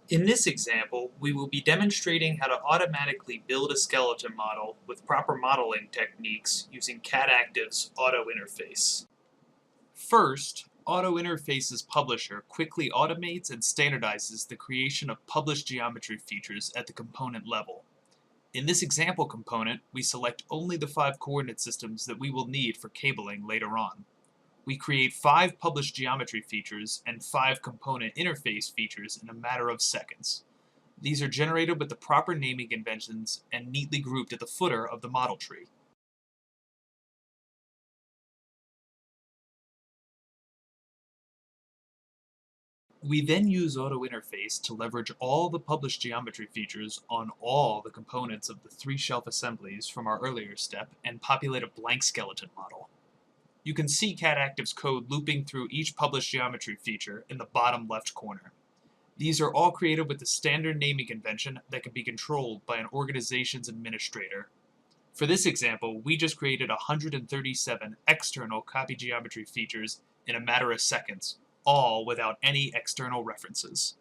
In this example, we will be demonstrating how to automatically build a skeleton model with proper modeling techniques using CADactive's AutoInterface. First, AutoInterface's publisher quickly automates and standardizes the creation of published geometry features at the component level. In this example component, we select only the 5 coordinate systems that we will need for cabling later on. We create 5 published geometry features and 5 component interface features in a matter of seconds. These are generated with the proper naming conventions and neatly grouped at the footer of the model tree. We then use AutoInterface to leverage all the published geometry features on all the components of the 3 shelf assemblies from our earlier step and populate a blank skeleton model. You can see CADactive's code looping through each published geometry feature in the bottom left corner. These are all created with the standard naming convention that can be controlled by an organization's administrator. For this example, we just created 137 external copy geometry features in a matter of seconds, all without any external references.